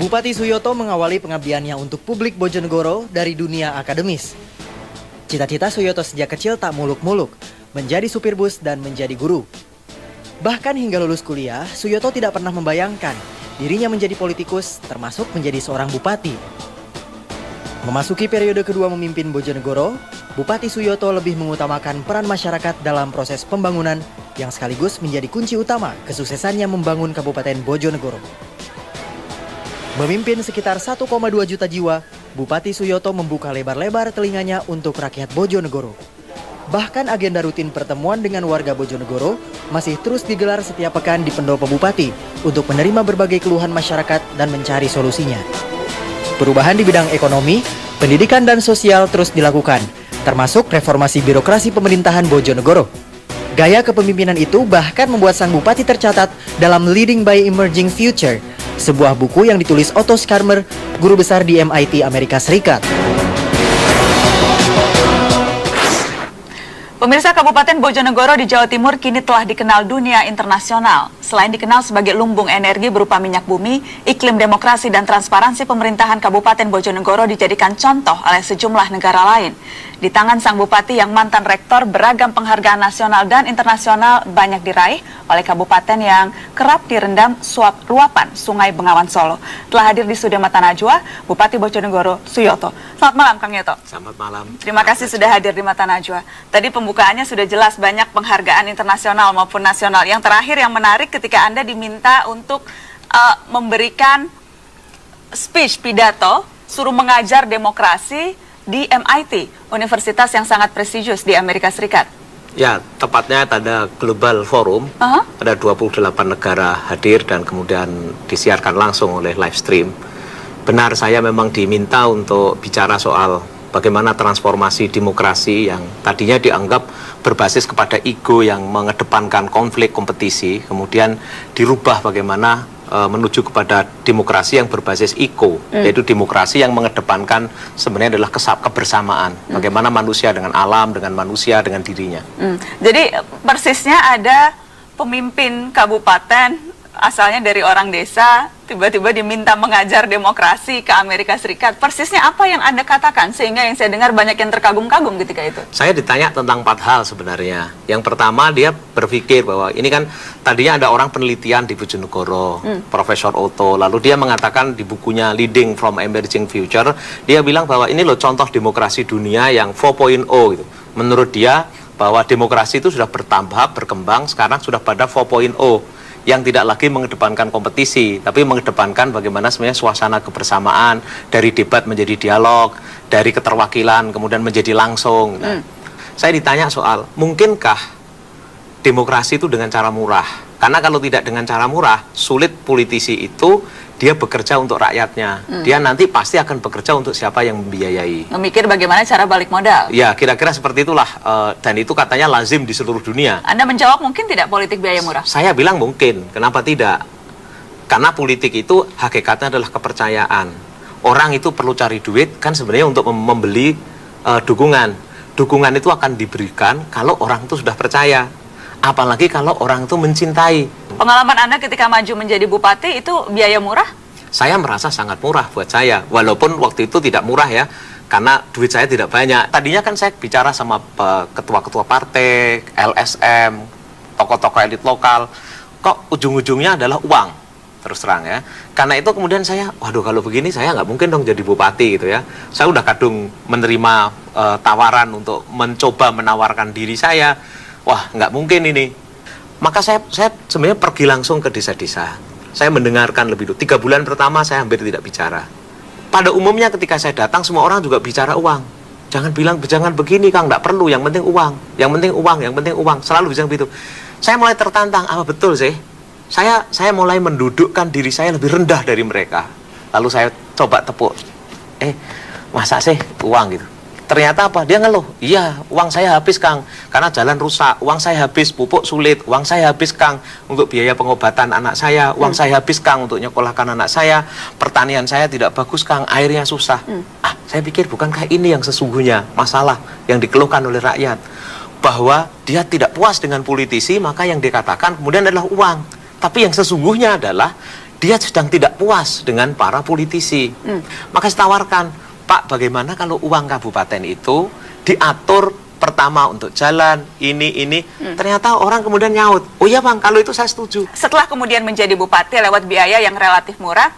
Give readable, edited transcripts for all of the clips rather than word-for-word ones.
Bupati Suyoto mengawali pengabdiannya untuk publik Bojonegoro dari dunia akademis. Cita-cita Suyoto sejak kecil tak muluk-muluk, menjadi supir bus dan menjadi guru. Bahkan hingga lulus kuliah, Suyoto tidak pernah membayangkan dirinya menjadi politikus, termasuk menjadi seorang bupati. Memasuki periode kedua memimpin Bojonegoro, Bupati Suyoto lebih mengutamakan peran masyarakat dalam proses pembangunan yang sekaligus menjadi kunci utama kesuksesannya membangun Kabupaten Bojonegoro. Memimpin sekitar 1,2 juta jiwa, Bupati Suyoto membuka lebar-lebar telinganya untuk rakyat Bojonegoro. Bahkan agenda rutin pertemuan dengan warga Bojonegoro masih terus digelar setiap pekan di Pendopo Bupati untuk menerima berbagai keluhan masyarakat dan mencari solusinya. Perubahan di bidang ekonomi, pendidikan dan sosial terus dilakukan, termasuk reformasi birokrasi pemerintahan Bojonegoro. Gaya kepemimpinan itu bahkan membuat sang bupati tercatat dalam Leading by Emerging Future, sebuah buku yang ditulis Otto Scharmer, guru besar di MIT Amerika Serikat. Pemirsa, Kabupaten Bojonegoro di Jawa Timur kini telah dikenal dunia internasional. Selain dikenal sebagai lumbung energi berupa minyak bumi, iklim demokrasi dan transparansi pemerintahan Kabupaten Bojonegoro dijadikan contoh oleh sejumlah negara lain. Di tangan sang bupati yang mantan rektor, beragam penghargaan nasional dan internasional banyak diraih oleh kabupaten yang kerap direndam suap luapan Sungai Bengawan Solo. Telah hadir di studio Mata Najwa, Bupati Bojonegoro Suyoto. Selamat malam, Kang Yoto. Selamat malam. Terima kasih sudah hadir di Mata Najwa. Tadi pembukaannya sudah jelas banyak penghargaan internasional maupun nasional. Yang terakhir yang menarik ketika Anda diminta untuk memberikan speech pidato suruh mengajar demokrasi di MIT, universitas yang sangat prestigius di Amerika Serikat. Ya, tepatnya ada Global Forum, ada 28 negara hadir dan kemudian disiarkan langsung oleh live stream. Benar, saya memang diminta untuk bicara soal bagaimana transformasi demokrasi yang tadinya dianggap berbasis kepada ego yang mengedepankan konflik kompetisi, kemudian dirubah bagaimana menuju kepada demokrasi yang berbasis ego, yaitu demokrasi yang mengedepankan sebenarnya adalah kebersamaan, bagaimana manusia dengan alam, dengan manusia, dengan dirinya. Jadi persisnya ada pemimpin kabupaten asalnya dari orang desa, tiba-tiba diminta mengajar demokrasi ke Amerika Serikat. Persisnya apa yang Anda katakan sehingga yang saya dengar banyak yang terkagum-kagum ketika itu? Saya ditanya tentang 4 hal sebenarnya. Yang pertama, dia berpikir bahwa ini kan tadinya ada orang penelitian di Bojonegoro, Profesor Otto, lalu dia mengatakan di bukunya Leading from Emerging Future, dia bilang bahwa ini loh contoh demokrasi dunia yang 4.0 gitu. Menurut dia bahwa demokrasi itu sudah bertambah, berkembang, sekarang sudah pada 4.0. yang tidak lagi mengedepankan kompetisi, tapi mengedepankan bagaimana sebenarnya suasana kebersamaan, dari debat menjadi dialog, dari keterwakilan kemudian menjadi langsung. Saya ditanya soal, mungkinkah demokrasi itu dengan cara murah? Karena kalau tidak dengan cara murah, sulit politisi itu dia bekerja untuk rakyatnya. Dia nanti pasti akan bekerja untuk siapa yang membiayai. Memikir bagaimana cara balik modal. Ya, kira-kira seperti itulah. Dan itu katanya lazim di seluruh dunia. Anda menjawab mungkin tidak politik biaya murah? Saya bilang mungkin. Kenapa tidak? Karena politik itu hakikatnya adalah kepercayaan. Orang itu perlu cari duit kan sebenarnya untuk membeli dukungan. Dukungan itu akan diberikan kalau orang itu sudah percaya. Apalagi kalau orang itu mencintai. Pengalaman Anda ketika maju menjadi bupati itu biaya murah? Saya merasa sangat murah buat saya. Walaupun waktu itu tidak murah ya, karena duit saya tidak banyak. Tadinya kan saya bicara sama ketua-ketua partai, LSM, tokoh-tokoh elit lokal. Kok ujung-ujungnya adalah uang, terus terang ya. Karena itu kemudian saya, waduh kalau begini saya nggak mungkin dong jadi bupati gitu ya. Saya udah kadung menerima tawaran untuk mencoba menawarkan diri saya. Wah, nggak mungkin ini. Maka saya sebenarnya pergi langsung ke desa-desa. Saya mendengarkan lebih dulu. 3 bulan pertama saya hampir tidak bicara. Pada umumnya ketika saya datang, semua orang juga bicara uang. Jangan bilang, jangan begini Kang, nggak perlu. Yang penting uang, yang penting uang, yang penting uang. Selalu bilang begitu. Saya mulai tertantang, apa betul sih? Saya mulai mendudukkan diri saya lebih rendah dari mereka. Lalu saya coba tepuk. Masa sih uang gitu? Ternyata apa? Dia ngeluh. Iya, uang saya habis Kang, karena jalan rusak. Uang saya habis, pupuk sulit. Uang saya habis Kang, untuk biaya pengobatan anak saya. Uang saya habis Kang, untuk nyekolahkan anak saya. Pertanian saya tidak bagus Kang, airnya susah. Saya pikir bukankah ini yang sesungguhnya masalah yang dikeluhkan oleh rakyat? Bahwa dia tidak puas dengan politisi, maka yang dikatakan kemudian adalah uang. Tapi yang sesungguhnya adalah dia sedang tidak puas dengan para politisi. Maka saya tawarkan, Pak, bagaimana kalau uang kabupaten itu diatur pertama untuk jalan, ini. Ternyata orang kemudian nyaut, oh iya Bang, kalau itu saya setuju. Setelah kemudian menjadi bupati lewat biaya yang relatif murah,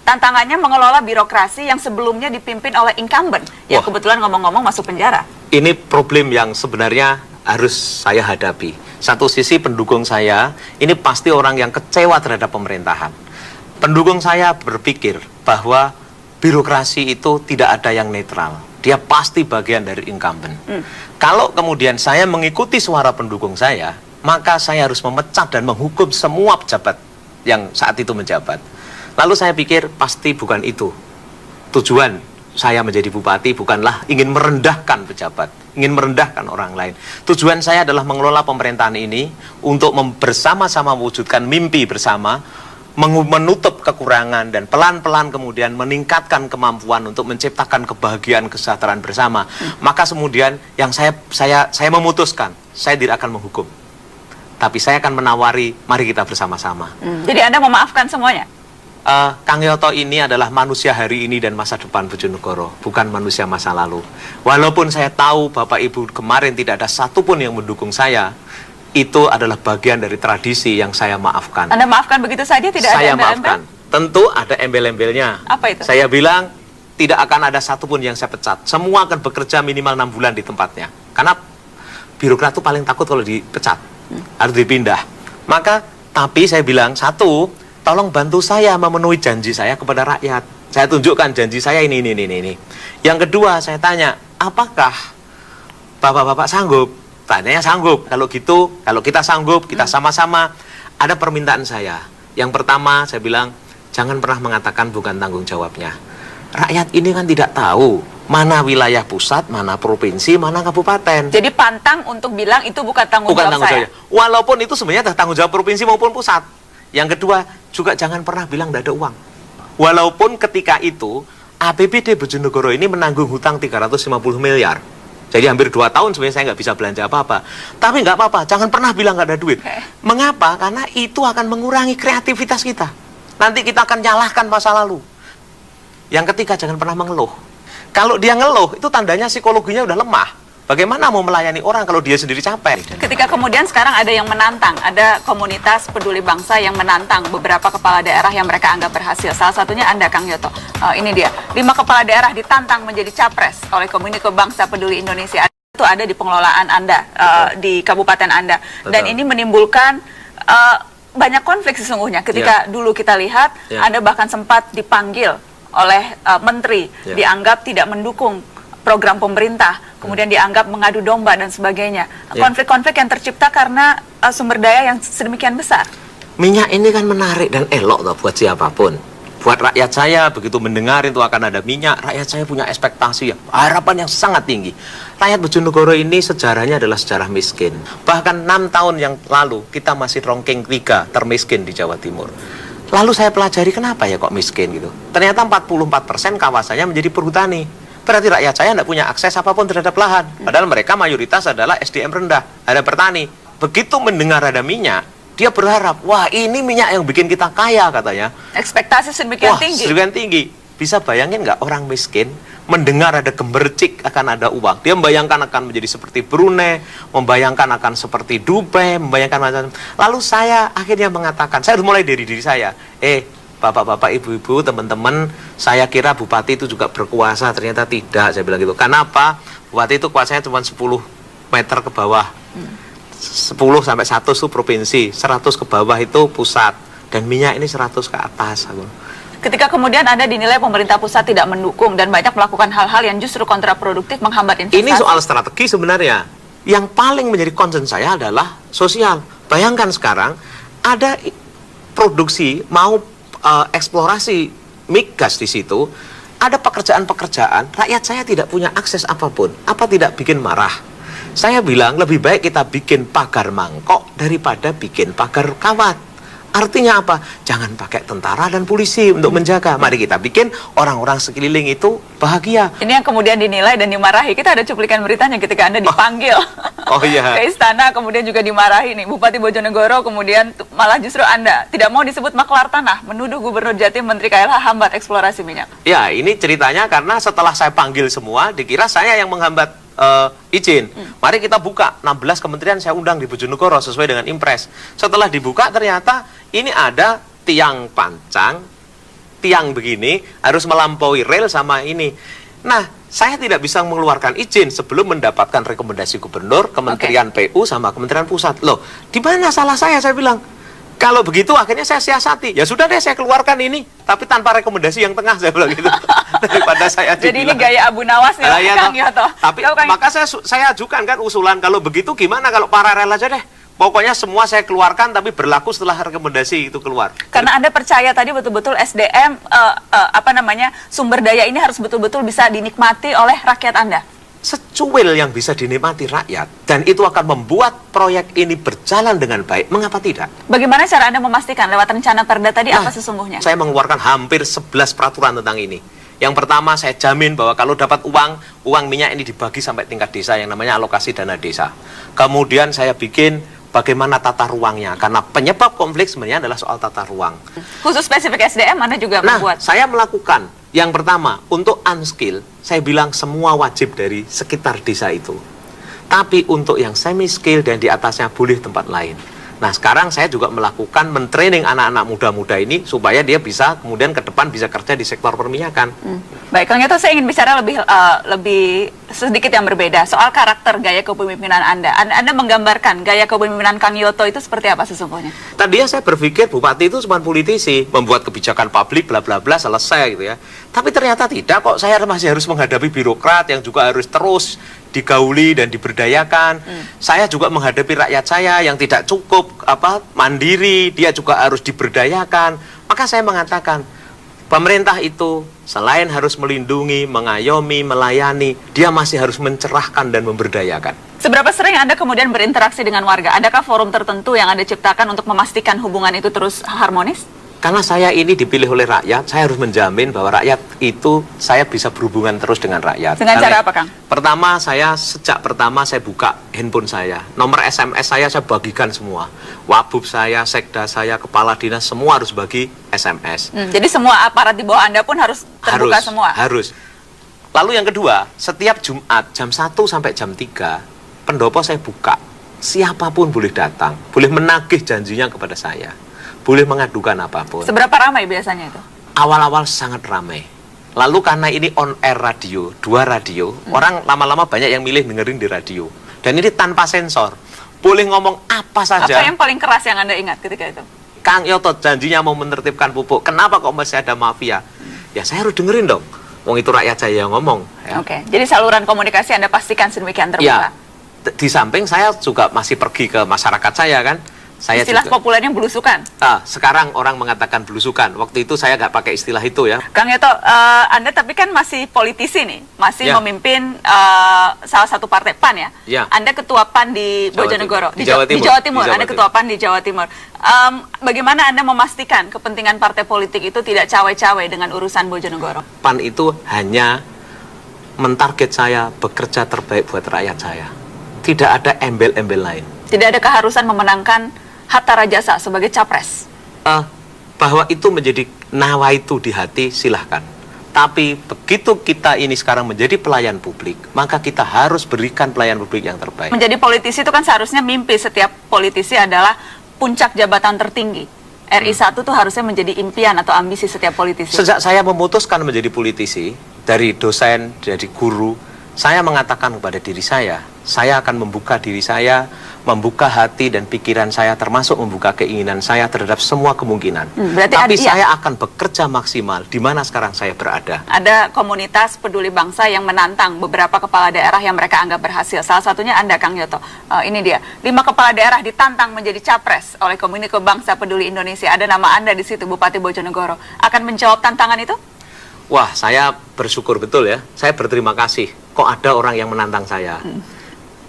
tantangannya mengelola birokrasi yang sebelumnya dipimpin oleh incumbent, yang kebetulan ngomong-ngomong masuk penjara. Ini problem yang sebenarnya harus saya hadapi. Satu sisi pendukung saya, ini pasti orang yang kecewa terhadap pemerintahan. Pendukung saya berpikir bahwa birokrasi itu tidak ada yang netral. Dia pasti bagian dari incumbent. Kalau kemudian saya mengikuti suara pendukung saya, maka saya harus memecat dan menghukum semua pejabat yang saat itu menjabat. Lalu saya pikir pasti bukan itu. Tujuan saya menjadi bupati bukanlah ingin merendahkan pejabat, ingin merendahkan orang lain. Tujuan saya adalah mengelola pemerintahan ini untuk bersama-sama mewujudkan mimpi bersama, menutup kekurangan dan pelan-pelan kemudian meningkatkan kemampuan untuk menciptakan kebahagiaan kesejahteraan bersama. Maka kemudian yang saya memutuskan, saya tidak akan menghukum. Tapi saya akan menawari, mari kita bersama-sama. Jadi Anda memaafkan semuanya? Kang Yoto ini adalah manusia hari ini dan masa depan Bojonegoro, bukan manusia masa lalu. Walaupun saya tahu Bapak Ibu kemarin tidak ada satupun yang mendukung saya, itu adalah bagian dari tradisi yang saya maafkan. Anda maafkan begitu saja, tidak ada Saya embel-embel? maafkan. Tentu ada embel-embelnya. Apa itu? Saya bilang tidak akan ada satupun yang saya pecat. Semua akan bekerja minimal 6 bulan di tempatnya. Karena birokrat itu paling takut kalau dipecat, harus dipindah. Maka, tapi saya bilang satu, tolong bantu saya memenuhi janji saya kepada rakyat. Saya tunjukkan janji saya ini. Yang kedua, saya tanya, apakah bapak-bapak sanggup? Tanyanya sanggup. Kalau gitu, kalau kita sanggup, kita sama-sama. Ada permintaan saya. Yang pertama, saya bilang, jangan pernah mengatakan bukan tanggung jawabnya. Rakyat ini kan tidak tahu mana wilayah pusat, mana provinsi, mana kabupaten. Jadi pantang untuk bilang itu bukan tanggung jawab saya. Walaupun itu sebenarnya tanggung jawab provinsi maupun pusat. Yang kedua, juga jangan pernah bilang tidak ada uang. Walaupun ketika itu, APBD Bojonegoro ini menanggung hutang 350 miliar. Jadi hampir 2 tahun sebenarnya saya nggak bisa belanja apa-apa. Tapi nggak apa-apa, jangan pernah bilang nggak ada duit. Mengapa? Karena itu akan mengurangi kreativitas kita. Nanti kita akan nyalahkan masa lalu. Yang ketiga, jangan pernah mengeluh. Kalau dia ngeluh, itu tandanya psikologinya udah lemah. Bagaimana mau melayani orang kalau dia sendiri capek? Ketika kemudian sekarang ada yang menantang, ada komunitas peduli bangsa yang menantang beberapa kepala daerah yang mereka anggap berhasil. Salah satunya Anda, Kang Yoto. Ini dia, 5 kepala daerah ditantang menjadi capres oleh Komunike Bangsa Peduli Indonesia. Itu ada di pengelolaan Anda, di kabupaten Anda. Dan ini menimbulkan banyak konflik sesungguhnya. Ketika dulu kita lihat, Anda bahkan sempat dipanggil oleh menteri, dianggap tidak mendukung program pemerintah, kemudian dianggap mengadu domba dan sebagainya. Konflik-konflik yang tercipta karena sumber daya yang sedemikian besar. Minyak ini kan menarik dan elok loh buat siapapun. Buat rakyat saya, begitu mendengar itu akan ada minyak, rakyat saya punya ekspektasi, harapan yang sangat tinggi. Rakyat Bojonegoro ini sejarahnya adalah sejarah miskin. Bahkan 6 tahun yang lalu, kita masih ranking 3 termiskin di Jawa Timur. Lalu saya pelajari kenapa ya kok miskin gitu. Ternyata 44% kawasannya menjadi perhutani. Berarti rakyat saya tidak punya akses apapun terhadap lahan. Padahal mereka mayoritas adalah SDM rendah, ada petani. Begitu mendengar ada minyak, dia berharap, wah ini minyak yang bikin kita kaya katanya. Ekspektasi sedemikian tinggi. Sedemikian tinggi. Bisa bayangin nggak orang miskin mendengar ada gemercik akan ada uang. Dia membayangkan akan menjadi seperti Brunei, membayangkan akan seperti Dubai, membayangkan macam. Lalu saya akhirnya mengatakan, saya harus mulai dari diri saya. Bapak-bapak, ibu-ibu, teman-teman, saya kira bupati itu juga berkuasa, ternyata tidak, saya bilang gitu. Kenapa? Bupati itu kuasanya cuma 10 meter ke bawah. 10 sampai 100 itu provinsi, 100 ke bawah itu pusat. Dan minyak ini 100 ke atas. Ketika kemudian Anda dinilai pemerintah pusat tidak mendukung dan banyak melakukan hal-hal yang justru kontraproduktif menghambat investasi. Ini soal strategi sebenarnya. Yang paling menjadi concern saya adalah sosial. Bayangkan sekarang, ada produksi, mau eksplorasi migas di situ, ada pekerjaan-pekerjaan, rakyat saya tidak punya akses apapun. Apa tidak bikin marah? Saya bilang lebih baik kita bikin pagar mangkok daripada bikin pagar kawat. Artinya apa? Jangan pakai tentara dan polisi untuk menjaga. Mari kita bikin orang-orang sekeliling itu bahagia. Ini yang kemudian dinilai dan dimarahi. Kita ada cuplikan beritanya ketika Anda dipanggil Oh iya. ke istana, kemudian juga dimarahi nih. Bupati Bojonegoro kemudian malah justru Anda tidak mau disebut maklar tanah, menuduh Gubernur Jatim Menteri KLH hambat eksplorasi minyak. Ya, ini ceritanya karena setelah saya panggil semua, dikira saya yang menghambat izin. Mari kita buka 16 kementerian saya undang di Bojonegoro sesuai dengan impres. Setelah dibuka ternyata ini ada tiang pancang, tiang begini harus melampaui rel sama ini. Nah, saya tidak bisa mengeluarkan izin sebelum mendapatkan rekomendasi gubernur, Kementerian PU sama Kementerian Pusat. Loh, di mana salah saya bilang? Kalau begitu akhirnya saya siasati. Ya sudah deh saya keluarkan ini, tapi tanpa rekomendasi yang tengah saya bilang gitu. Daripada saya Jadi ini gaya Abu Nawas nih, ya, Kang Yoto. Tapi maka saya ajukan kan usulan, kalau begitu gimana kalau paralel aja deh. Pokoknya semua saya keluarkan tapi berlaku setelah rekomendasi itu keluar. Karena Anda percaya tadi betul-betul SDM sumber daya ini harus betul-betul bisa dinikmati oleh rakyat Anda. Secuil yang bisa dinikmati rakyat dan itu akan membuat proyek ini berjalan dengan baik, mengapa tidak? Bagaimana cara Anda memastikan lewat rencana perda tadi apa sesungguhnya? Saya mengeluarkan hampir 11 peraturan tentang ini. Yang pertama, saya jamin bahwa kalau dapat uang minyak ini dibagi sampai tingkat desa yang namanya alokasi dana desa. Kemudian saya bikin bagaimana tata ruangnya, karena penyebab konflik sebenarnya adalah soal tata ruang. Khusus spesifik SDM Anda juga membuat? Saya melakukan. Yang pertama, untuk unskill, saya bilang semua wajib dari sekitar desa itu. Tapi untuk yang semi skill dan di atasnya boleh tempat lain. Nah, sekarang saya juga melakukan mentraining anak-anak muda-muda ini supaya dia bisa kemudian ke depan bisa kerja di sektor perminyakan. Baik, Kang Yoto, saya ingin bicara lebih sedikit yang berbeda soal karakter gaya kepemimpinan Anda. Anda menggambarkan gaya kepemimpinan Kang Yoto itu seperti apa sesungguhnya? Tadinya saya berpikir bupati itu cuma politisi, membuat kebijakan publik bla bla bla selesai gitu ya. Tapi ternyata tidak kok, saya masih harus menghadapi birokrat yang juga harus terus digauli dan diberdayakan. Saya juga menghadapi rakyat saya yang tidak cukup mandiri, dia juga harus diberdayakan. Maka saya mengatakan, pemerintah itu selain harus melindungi, mengayomi, melayani, dia masih harus mencerahkan dan memberdayakan. Seberapa sering Anda kemudian berinteraksi dengan warga? Adakah forum tertentu yang Anda ciptakan untuk memastikan hubungan itu terus harmonis? Karena saya ini dipilih oleh rakyat, saya harus menjamin bahwa rakyat itu saya bisa berhubungan terus dengan rakyat. Dengan cara apa, Kang? Pertama, sejak pertama saya buka handphone saya, nomor SMS saya bagikan semua. Wabub saya, sekda saya, kepala dinas, semua harus bagi SMS. Jadi semua aparat di bawah Anda pun harus terbuka semua? Harus. Lalu yang kedua, setiap Jumat jam 1 sampai jam 3, pendopo saya buka. Siapapun boleh datang, boleh menagih janjinya kepada saya. Boleh mengadukan apapun. Seberapa ramai biasanya itu? Awal-awal sangat ramai. Lalu karena ini on air radio, 2 radio, orang lama-lama banyak yang milih dengerin di radio. Dan ini tanpa sensor. Boleh ngomong apa saja. Apa yang paling keras yang Anda ingat ketika itu? Kang Yoto janjinya mau menertibkan pupuk. Kenapa kok masih ada mafia? Ya saya harus dengerin dong. Wong itu rakyat saya yang ngomong. Ya. Oke, jadi saluran komunikasi Anda pastikan sedemikian terbuka. Ya, di samping saya juga masih pergi ke masyarakat saya kan. Saya istilah juga, populernya belusukan. Sekarang orang mengatakan belusukan. Waktu itu saya nggak pakai istilah itu ya. Kang Yoto, Anda tapi kan masih politisi nih, masih memimpin salah satu partai PAN ya. Ya. Anda ketua PAN di Bojonegoro, di Jawa Timur. Di Jawa Timur. Anda ketua PAN di Jawa Timur. Bagaimana Anda memastikan kepentingan partai politik itu tidak cawe-cawe dengan urusan Bojonegoro? PAN itu hanya mentarget saya bekerja terbaik buat rakyat saya. Tidak ada embel-embel lain. Tidak ada keharusan memenangkan Hatta Rajasa sebagai capres. Bahwa itu menjadi nawaitu di hati, silahkan. Tapi begitu kita ini sekarang menjadi pelayan publik, maka kita harus berikan pelayan publik yang terbaik. Menjadi politisi itu kan seharusnya mimpi setiap politisi adalah puncak jabatan tertinggi. RI 1 itu harusnya menjadi impian atau ambisi setiap politisi. Sejak saya memutuskan menjadi politisi, dari dosen, dari guru, saya mengatakan kepada diri saya akan membuka diri saya, membuka hati dan pikiran saya, termasuk membuka keinginan saya terhadap semua kemungkinan. Tapi saya akan bekerja maksimal di mana sekarang saya berada. Ada komunitas peduli bangsa yang menantang beberapa kepala daerah yang mereka anggap berhasil. Salah satunya Anda, Kang Yoto. Ini dia, 5 kepala daerah ditantang menjadi capres oleh Komunike Bangsa Peduli Indonesia. Ada nama Anda di situ, Bupati Bojonegoro. Akan menjawab tantangan itu? Wah, saya bersyukur betul ya. Saya berterima kasih. Kok ada orang yang menantang saya.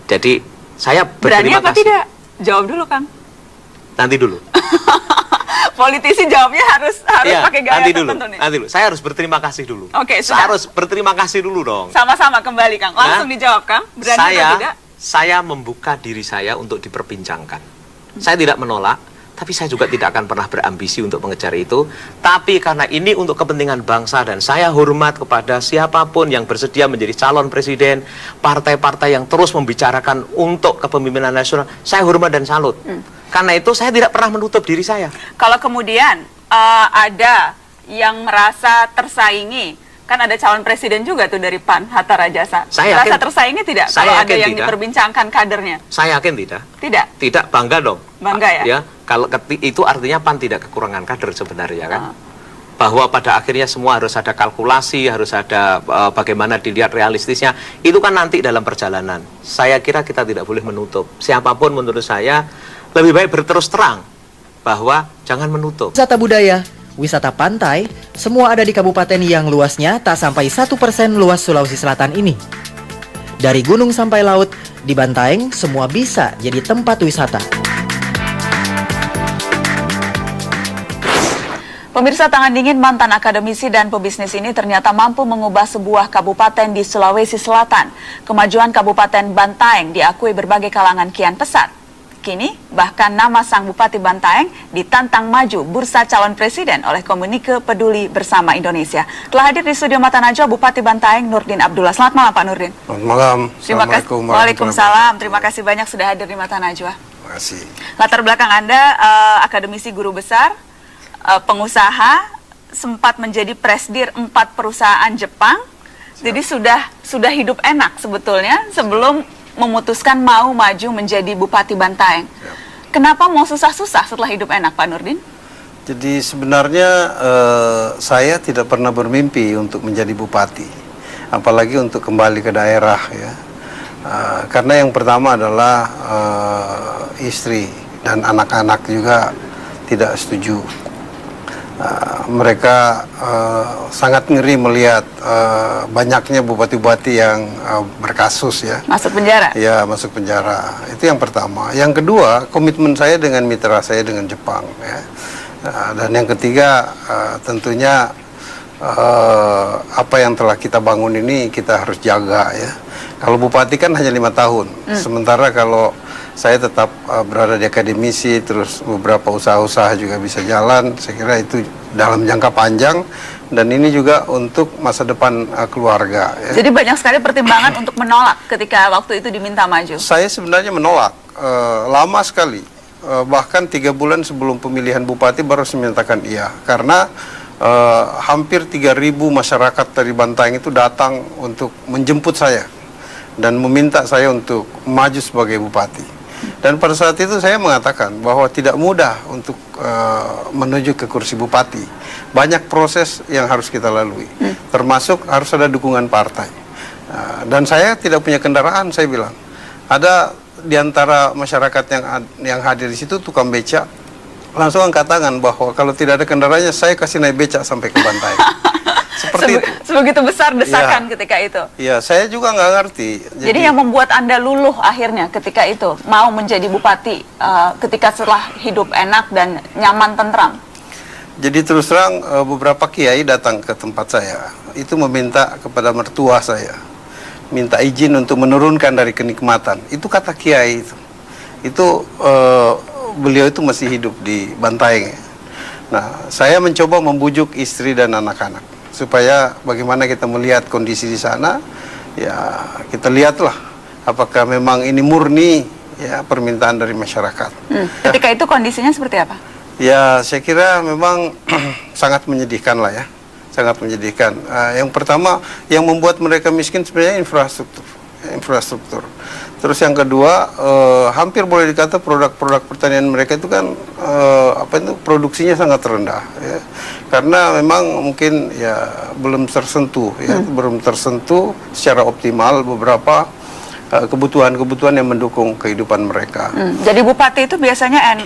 Jadi saya berterima kasih. Berani apa tidak? Jawab dulu, Kang. Nanti dulu. Politisi jawabnya harus Iya, pakai gaya nanti dulu, tertentu nih. nanti dulu. Saya harus berterima kasih dulu. Oke, saya sudah. harus berterima kasih dulu dong. Sama-sama kembali, Kang. Langsung dijawab, Kang. Berani atau tidak? Saya membuka diri saya untuk diperbincangkan. Saya tidak menolak, tapi saya juga tidak akan pernah berambisi untuk mengejar itu. Tapi karena ini untuk kepentingan bangsa dan saya hormat kepada siapapun yang bersedia menjadi calon presiden, partai-partai yang terus membicarakan untuk kepemimpinan nasional, saya hormat dan salut. Karena itu saya tidak pernah menutup diri saya. Kalau kemudian ada yang merasa tersaingi, kan ada calon presiden juga tuh dari PAN, Hatta Rajasa. Saya merasa yakin- tersaingi tidak saya kalau ada yakin yang tidak. diperbincangkan kadernya? Saya yakin tidak. Tidak. Tidak, bangga dong. Bangga ya? Ya, kalau itu artinya PAN tidak kekurangan kader sebenarnya kan. Bahwa pada akhirnya semua harus ada kalkulasi, harus ada bagaimana dilihat realistisnya. Itu kan nanti dalam perjalanan. Saya kira kita tidak boleh menutup. Siapapun menurut saya lebih baik berterus terang bahwa jangan menutup. Wisata budaya, wisata pantai, semua ada di kabupaten yang luasnya tak sampai 1% luas Sulawesi Selatan ini. Dari gunung sampai laut, di Bantaeng semua bisa jadi tempat wisata. Pemirsa, tangan dingin mantan akademisi dan pebisnis ini ternyata mampu mengubah sebuah kabupaten di Sulawesi Selatan. Kemajuan Kabupaten Bantaeng diakui berbagai kalangan kian pesat. Kini, bahkan nama sang Bupati Bantaeng ditantang maju bursa calon presiden oleh Komunike Peduli Bersama Indonesia. Telah hadir di studio Mata Najwa Bupati Bantaeng Nurdin Abdullah. Selamat malam, Pak Nurdin. Selamat malam. Terima kasih. Assalamualaikum Waalaikumsalam. Terima kasih banyak sudah hadir di Mata Najwa. Terima kasih. Latar belakang Anda, akademisi guru besar, pengusaha, sempat menjadi presdir 4 perusahaan Jepang. Jadi sudah hidup enak sebetulnya sebelum memutuskan mau maju menjadi Bupati Bantaeng. Kenapa mau susah-susah setelah hidup enak, Pak Nurdin? Jadi sebenarnya saya tidak pernah bermimpi untuk menjadi bupati, apalagi untuk kembali ke daerah ya. Karena yang pertama adalah istri dan anak-anak juga tidak setuju. Mereka sangat ngeri melihat banyaknya bupati-bupati yang berkasus ya. Masuk penjara? Ya, masuk penjara. Itu yang pertama. Yang kedua, komitmen saya dengan mitra saya dengan Jepang ya. Dan yang ketiga, tentunya apa yang telah kita bangun ini kita harus jaga ya. Kalau bupati kan hanya 5 tahun. Sementara kalau saya tetap berada di akademisi, terus beberapa usaha-usaha juga bisa jalan. Saya kira itu dalam jangka panjang, dan ini juga untuk masa depan keluarga. Ya. Jadi banyak sekali pertimbangan untuk menolak ketika waktu itu diminta maju. Saya sebenarnya menolak lama sekali, bahkan 3 bulan sebelum pemilihan bupati baru saya menyatakan iya, karena hampir 3.000 masyarakat dari Bantaeng itu datang untuk menjemput saya dan meminta saya untuk maju sebagai bupati. Dan pada saat itu saya mengatakan bahwa tidak mudah untuk menuju ke kursi bupati. Banyak proses yang harus kita lalui, termasuk harus ada dukungan partai. Dan saya tidak punya kendaraan, saya bilang. Ada di antara masyarakat yang hadir di situ tukang beca, langsung angkat tangan bahwa kalau tidak ada kendaraannya saya kasih naik beca sampai ke Bantaeng. Seperti itu. Sebegitu besar desakan ketika itu. Iya, saya juga nggak ngerti. Jadi yang membuat Anda luluh akhirnya ketika itu mau menjadi bupati ketika setelah hidup enak dan nyaman tentram. Jadi terus terang beberapa kiai datang ke tempat saya, itu meminta kepada mertua saya, minta izin untuk menurunkan dari kenikmatan. Itu kata kiai itu. Itu beliau itu masih hidup di Bantaeng. Nah, saya mencoba membujuk istri dan anak-anak supaya bagaimana kita melihat kondisi di sana, ya kita lihatlah apakah memang ini murni ya permintaan dari masyarakat. Ketika itu kondisinya seperti apa? Ya, saya kira memang sangat menyedihkan lah ya, sangat menyedihkan. Yang pertama, yang membuat mereka miskin sebenarnya infrastruktur. Terus yang kedua, hampir boleh dikata produk-produk pertanian mereka itu kan produksinya sangat rendah ya. Karena memang mungkin ya belum tersentuh ya, belum tersentuh secara optimal beberapa kebutuhan-kebutuhan yang mendukung kehidupan mereka. Jadi bupati itu biasanya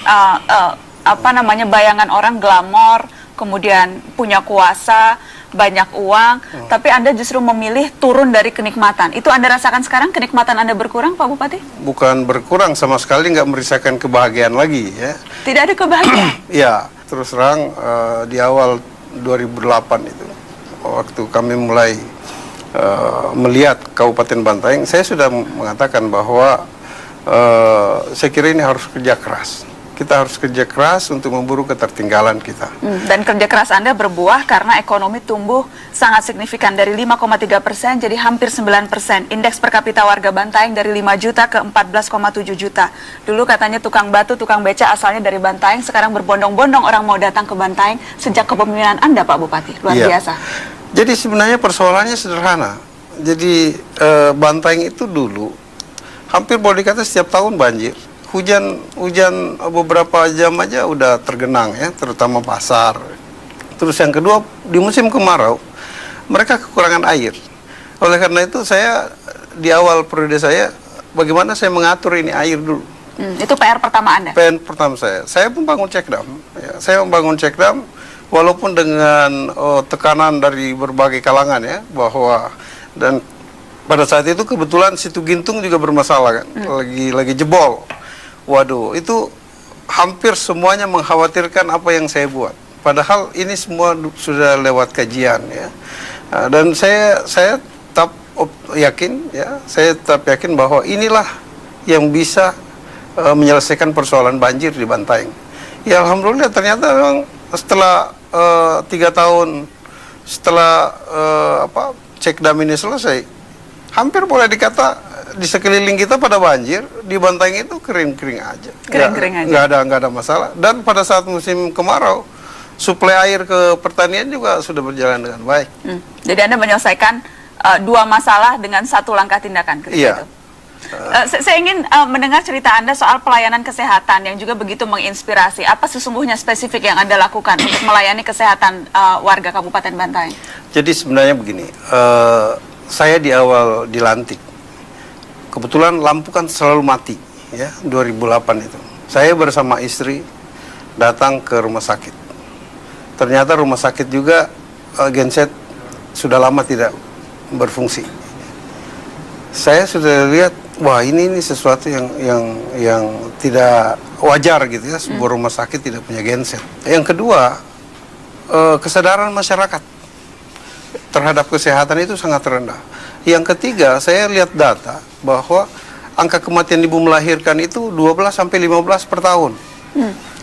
bayangan orang glamor, kemudian punya kuasa, banyak uang, tapi Anda justru memilih turun dari kenikmatan. Itu Anda rasakan sekarang, kenikmatan Anda berkurang, Pak Bupati? Bukan berkurang, sama sekali nggak merasakan kebahagiaan lagi ya. Tidak ada kebahagiaan? Ya, terus terang di awal 2008 itu, waktu kami mulai melihat Kabupaten Bantaeng, saya sudah mengatakan bahwa saya kira ini harus kerja keras. Kita harus kerja keras untuk memburu ketertinggalan kita. Dan kerja keras Anda berbuah karena ekonomi tumbuh sangat signifikan dari 5,3% jadi hampir 9%. Indeks per kapita warga Bantaeng dari 5 juta ke 14,7 juta. Dulu katanya tukang batu, tukang beca asalnya dari Bantaeng, sekarang berbondong-bondong orang mau datang ke Bantaeng sejak kepemimpinan Anda, Pak Bupati. Luar biasa. Jadi sebenarnya persoalannya sederhana. Jadi Bantaeng itu dulu hampir boleh dikata setiap tahun banjir. Hujan beberapa jam aja udah tergenang ya, terutama pasar. Terus yang kedua, di musim kemarau mereka kekurangan air. Oleh karena itu saya di awal periode saya, bagaimana saya mengatur ini air dulu. Itu PR pertama Anda? PR pertama saya membangun cekdam. Ya, saya membangun cekdam walaupun dengan tekanan dari berbagai kalangan ya, bahwa dan pada saat itu kebetulan Situ Gintung juga bermasalah kan, lagi jebol. Waduh, itu hampir semuanya mengkhawatirkan apa yang saya buat. Padahal ini semua sudah lewat kajian ya. Dan saya tetap yakin ya, saya tetap yakin bahwa inilah yang bisa menyelesaikan persoalan banjir di Bantaeng. Ya alhamdulillah ternyata memang setelah 3 tahun setelah cekdam ini selesai, hampir boleh dikata di sekeliling kita pada banjir, di Bantaeng itu kering-kering aja. Kering-kering aja. Nggak ada masalah. Dan pada saat musim kemarau, suplai air ke pertanian juga sudah berjalan dengan baik. Jadi Anda menyelesaikan 2 masalah dengan 1 langkah tindakan. Iya. Saya ingin mendengar cerita Anda soal pelayanan kesehatan yang juga begitu menginspirasi. Apa sesungguhnya spesifik yang Anda lakukan untuk melayani kesehatan warga Kabupaten Bantaeng? Jadi sebenarnya begini, saya di awal dilantik, kebetulan lampu kan selalu mati, ya 2008 itu. Saya bersama istri datang ke rumah sakit. Ternyata rumah sakit juga genset sudah lama tidak berfungsi. Saya sudah lihat, wah ini sesuatu yang tidak wajar gitu ya, sebuah rumah sakit tidak punya genset. Yang kedua, kesadaran masyarakat terhadap kesehatan itu sangat rendah. Yang ketiga, saya lihat data bahwa angka kematian ibu melahirkan itu 12 sampai 15 per tahun.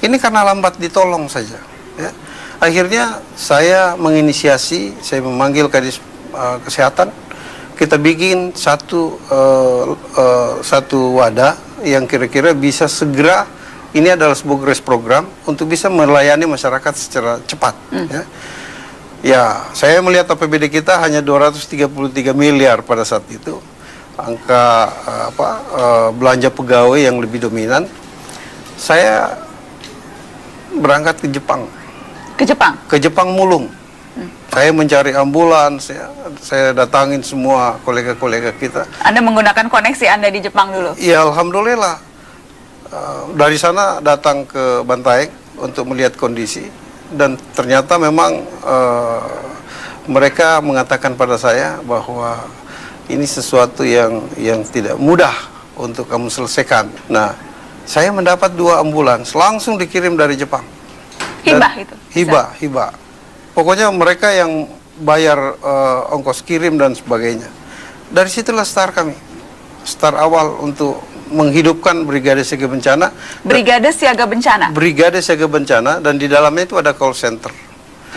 Ini karena lambat ditolong saja. Ya. Akhirnya saya menginisiasi, saya memanggil Kadis Kesehatan, kita bikin satu wadah yang kira-kira bisa segera, ini adalah sebuah grace program untuk bisa melayani masyarakat secara cepat. Ya, saya melihat APBD kita hanya 233 miliar pada saat itu. Angka belanja pegawai yang lebih dominan. Saya berangkat ke Jepang. Ke Jepang? Ke Jepang mulung. Saya mencari ambulans, saya datangin semua kolega-kolega kita. Anda menggunakan koneksi Anda di Jepang dulu? Ya, alhamdulillah. Dari sana datang ke Bantaeng untuk melihat kondisi. Dan ternyata memang mereka mengatakan pada saya bahwa ini sesuatu yang tidak mudah untuk kamu selesaikan. Nah, saya mendapat 2 ambulans langsung dikirim dari Jepang. Hibah itu? Hibah. Pokoknya mereka yang bayar ongkos kirim dan sebagainya. Dari situlah start kami. Start awal untuk menghidupkan Brigade Siaga Bencana. Brigade Siaga Bencana? Brigade Siaga Bencana, dan di dalamnya itu ada call center.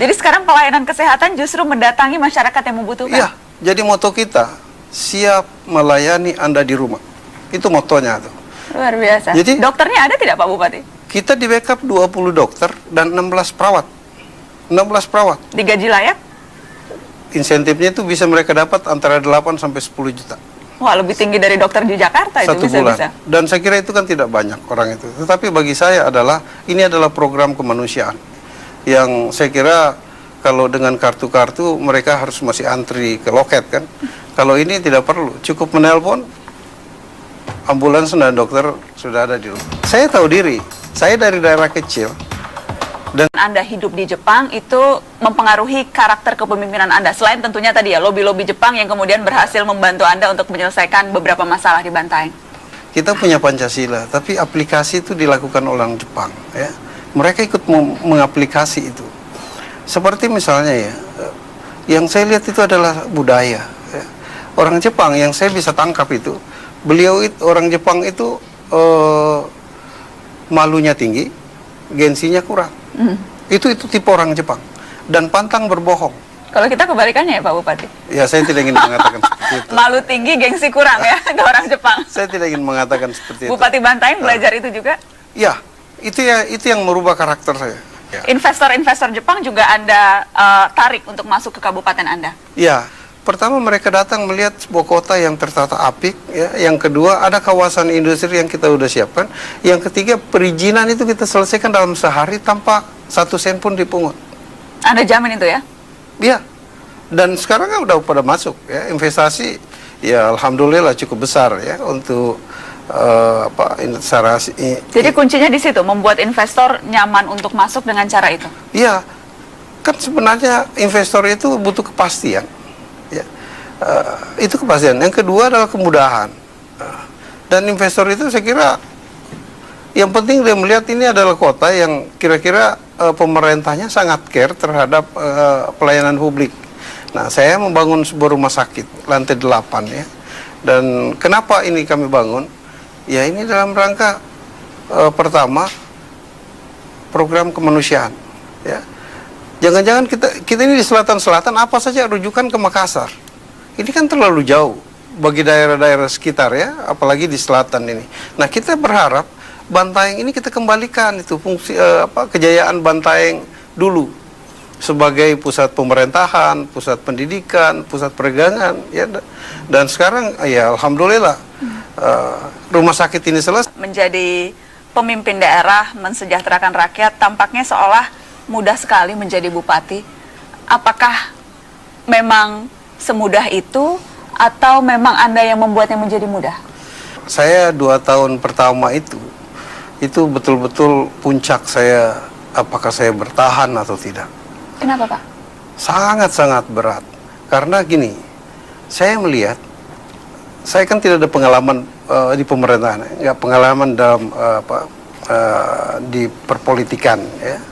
Jadi sekarang pelayanan kesehatan justru mendatangi masyarakat yang membutuhkan? Iya, jadi moto kita, siap melayani Anda di rumah. Itu motonya tuh. Luar biasa. Jadi, dokternya ada tidak Pak Bupati? Kita di backup 20 dokter dan 16 perawat. 16 perawat. Digaji layak? Insentifnya itu bisa mereka dapat antara 8 sampai 10 juta. Wah, lebih tinggi dari dokter di Jakarta itu bisa-bisa. Dan saya kira itu kan tidak banyak orang itu. Tetapi bagi saya ini adalah program kemanusiaan yang saya kira kalau dengan kartu-kartu mereka harus masih antri ke loket kan. Kalau ini tidak perlu, cukup menelpon, ambulans dan dokter sudah ada di rumah. Saya tahu diri, saya dari daerah kecil. Dan Anda hidup di Jepang itu mempengaruhi karakter kepemimpinan Anda. Selain tentunya tadi ya, lobi-lobi Jepang yang kemudian berhasil membantu Anda untuk menyelesaikan beberapa masalah di Bantaeng. Kita punya Pancasila, tapi aplikasi itu dilakukan orang Jepang. Ya. mereka ikut mengaplikasi itu. Seperti misalnya ya, yang saya lihat itu adalah budaya. Ya. Orang Jepang yang saya bisa tangkap itu, orang Jepang itu malunya tinggi, gengsinya kurang. Itu tipe orang Jepang dan pantang berbohong. Kalau kita kebalikannya ya Pak Bupati? Ya, saya tidak ingin mengatakan seperti itu. Malu tinggi, gengsi kurang ya, ke orang Jepang. Saya tidak ingin mengatakan seperti itu. Bupati Bantaeng belajar itu juga? Ya, itu yang merubah karakter saya. Ya. Investor-investor Jepang juga Anda tarik untuk masuk ke kabupaten Anda? Ya, pertama mereka datang melihat sebuah kota yang tertata apik. Ya. Yang kedua, ada kawasan industri yang kita udah siapkan. Yang ketiga, perizinan itu kita selesaikan dalam sehari tanpa 1 sen pun dipungut. Anda jamin itu ya? Iya, dan sekarang kan udah pada masuk ya, investasi ya alhamdulillah cukup besar ya untuk investasi. Jadi kuncinya di situ, membuat investor nyaman untuk masuk dengan cara itu. Iya, kan sebenarnya investor itu butuh kepastian. Ya, itu kepastian. Yang kedua adalah kemudahan. Dan investor itu saya kira yang penting dia melihat ini adalah kota yang kira-kira pemerintahnya sangat care terhadap pelayanan publik. Nah, saya membangun sebuah rumah sakit lantai 8 ya. Dan kenapa ini kami bangun? Ya, ini dalam rangka pertama program kemanusiaan. Ya, jangan-jangan kita ini di selatan-selatan apa saja rujukan ke Makassar. Ini kan terlalu jauh bagi daerah-daerah sekitar ya, apalagi di selatan ini. Nah, kita berharap Bantaeng ini kita kembalikan itu fungsi kejayaan Bantaeng dulu sebagai pusat pemerintahan, pusat pendidikan, pusat perdagangan ya. Dan sekarang ya alhamdulillah rumah sakit ini selesai. Menjadi pemimpin daerah, mensejahterakan rakyat, tampaknya seolah mudah sekali menjadi bupati. Apakah memang semudah itu atau memang Anda yang membuatnya menjadi mudah? Saya 2 tahun pertama itu betul-betul puncak saya, apakah saya bertahan atau tidak. Kenapa Pak? Sangat-sangat berat. Karena gini, saya melihat, saya kan tidak ada pengalaman di pemerintahan, nggak pengalaman dalam di perpolitikan. Ya.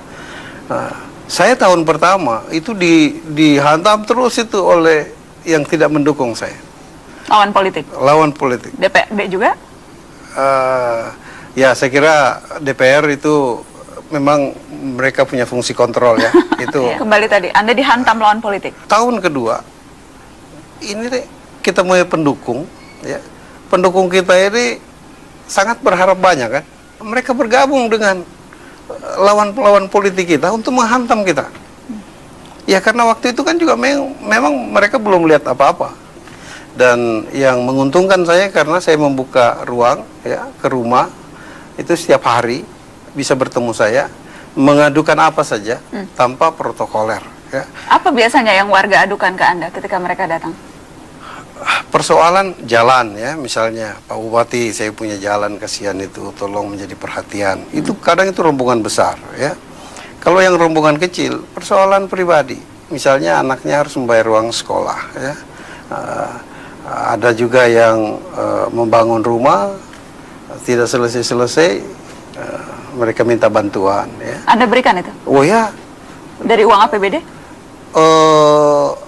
Saya tahun pertama itu dihantam terus itu oleh yang tidak mendukung saya. Lawan politik? Lawan politik. DPRD juga? Ya, saya kira DPR itu memang mereka punya fungsi kontrol ya. Itu. Kembali tadi, Anda dihantam lawan politik. Tahun kedua, ini kita punya pendukung, ya. Pendukung kita ini sangat berharap banyak kan. Mereka bergabung dengan lawan politik kita untuk menghantam kita. Ya karena waktu itu kan juga memang mereka belum lihat apa-apa. Dan yang menguntungkan saya karena saya membuka ruang ya ke rumah. Itu setiap hari bisa bertemu saya, mengadukan apa saja tanpa protokoler. Ya. Apa biasanya yang warga adukan ke Anda ketika mereka datang? Persoalan jalan ya, misalnya Pak Bupati saya punya jalan kasihan itu, tolong menjadi perhatian. Itu kadang itu rombongan besar ya. Kalau yang rombongan kecil, persoalan pribadi, misalnya anaknya harus membayar uang sekolah ya. Ada juga yang membangun rumah tidak selesai-selesai, mereka minta bantuan ya. Anda berikan itu? Oh ya. Dari uang APBD?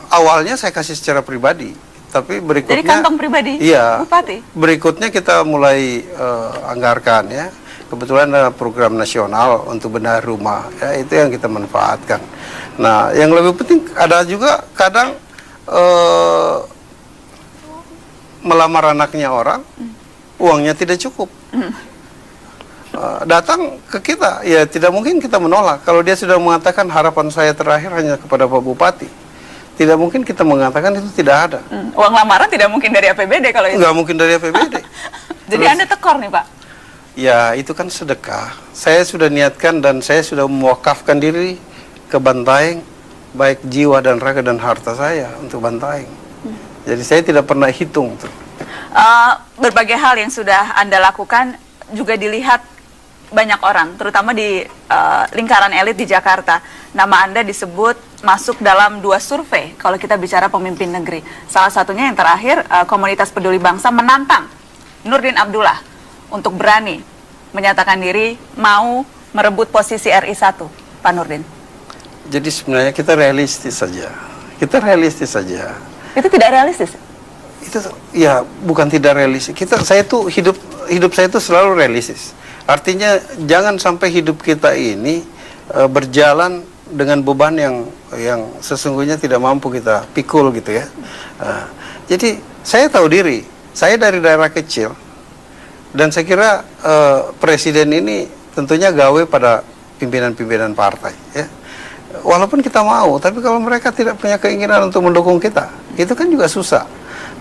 Awalnya saya kasih secara pribadi, tapi berikutnya dari kantong pribadi? Iya. Bupati? Berikutnya kita mulai anggarkan ya. Kebetulan ada program nasional untuk benahi rumah ya, itu yang kita manfaatkan. Nah, yang lebih penting ada juga kadang melamar anaknya orang, uangnya tidak cukup. Datang ke kita, ya tidak mungkin kita menolak. Kalau dia sudah mengatakan harapan saya terakhir hanya kepada Pak Bupati, tidak mungkin kita mengatakan itu tidak ada. Uang lamaran tidak mungkin dari APBD kalau itu? Nggak mungkin dari APBD. Jadi Anda tekor nih Pak? Ya itu kan sedekah. Saya sudah niatkan dan saya sudah mewakafkan diri ke Bantaeng, baik jiwa dan raga dan harta saya untuk Bantaeng. Jadi saya tidak pernah hitung tuh. Berbagai hal yang sudah Anda lakukan juga dilihat banyak orang, terutama di lingkaran elit di Jakarta. Nama Anda disebut masuk dalam 2 survei kalau kita bicara pemimpin negeri. Salah satunya yang terakhir, Komunitas Peduli Bangsa menantang Nurdin Abdullah untuk berani menyatakan diri mau merebut posisi RI 1, Pak Nurdin? Jadi sebenarnya kita realistis saja. Kita realistis saja. Itu tidak realistis? Itu ya bukan tidak realistis. Saya tuh hidup saya itu selalu realistis. Artinya jangan sampai hidup kita ini berjalan dengan beban yang sesungguhnya tidak mampu kita pikul gitu ya. Jadi saya tahu diri. Saya dari daerah kecil dan saya kira presiden ini tentunya gawe pada pimpinan-pimpinan partai ya. Walaupun kita mau, tapi kalau mereka tidak punya keinginan untuk mendukung kita, itu kan juga susah.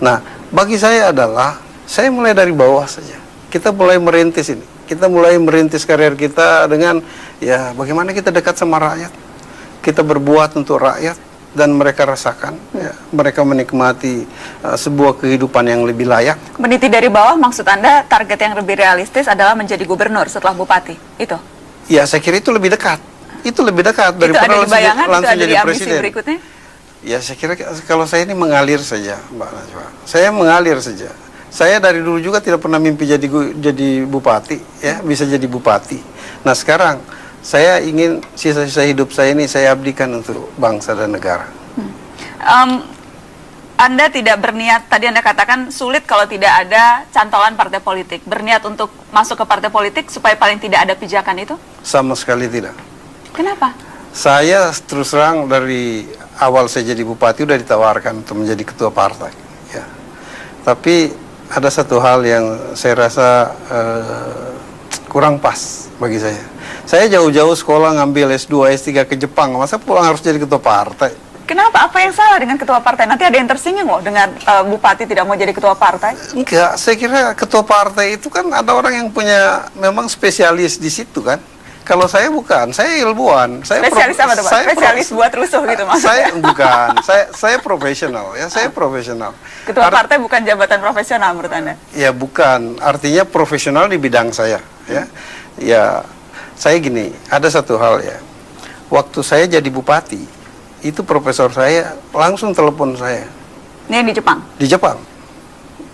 Nah, bagi saya adalah, saya mulai dari bawah saja. Kita mulai merintis ini. Kita mulai merintis karir kita dengan, ya bagaimana kita dekat sama rakyat. Kita berbuat untuk rakyat, dan mereka rasakan, ya, mereka menikmati sebuah kehidupan yang lebih layak. Meniti dari bawah, maksud Anda target yang lebih realistis adalah menjadi gubernur setelah bupati, itu? Ya, saya kira itu lebih dekat. Itu lebih dekat daripada langsung jadi presiden. Berikutnya? Ya, saya kira kalau saya ini mengalir saja, Mbak Najwa. Saya mengalir saja. Saya dari dulu juga tidak pernah mimpi jadi bupati, ya, bisa jadi bupati. Nah, sekarang saya ingin sisa-sisa hidup saya ini saya abdikan untuk bangsa dan negara. Anda tidak berniat, tadi Anda katakan sulit kalau tidak ada cantolan partai politik. Berniat untuk masuk ke partai politik supaya paling tidak ada pijakan itu? Sama sekali tidak. Kenapa? Saya terus terang dari awal saya jadi bupati udah ditawarkan untuk menjadi ketua partai, ya. Tapi ada satu hal yang saya rasa kurang pas bagi saya. Saya jauh-jauh sekolah ngambil S2, S3 ke Jepang, masa pulang harus jadi ketua partai? Kenapa? Apa yang salah dengan ketua partai? Nanti ada yang tersinggung loh dengan bupati tidak mau jadi ketua partai. Enggak, saya kira ketua partai itu kan ada orang yang punya memang spesialis di situ kan. Kalau saya bukan, saya ilmuwan. Spesialis apa tuh, Pak? Spesialis buat rusuh gitu maksudnya? Saya bukan, saya profesional ya, saya profesional. Ketua partai bukan jabatan profesional menurut Anda? Ya bukan, artinya profesional di bidang saya ya. Ya, saya gini, ada satu hal ya. Waktu saya jadi bupati, itu profesor saya langsung telepon saya. Ini yang di Jepang? Di Jepang.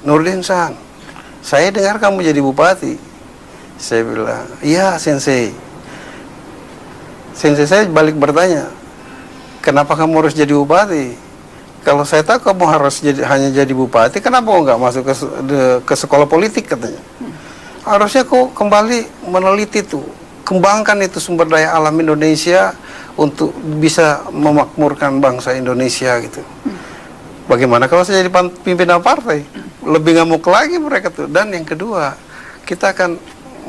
Nurdin-san, saya dengar kamu jadi bupati. Saya bilang, iya sensei. Sensei saya balik bertanya, kenapa kamu harus jadi bupati? Kalau saya tahu kamu harus hanya jadi bupati, kenapa kau nggak masuk ke sekolah politik katanya? Harusnya kau kembali meneliti itu, kembangkan itu sumber daya alam Indonesia untuk bisa memakmurkan bangsa Indonesia gitu. Bagaimana kalau saya jadi pimpinan partai? Lebih ngamuk lagi mereka tuh. Dan yang kedua, kita akan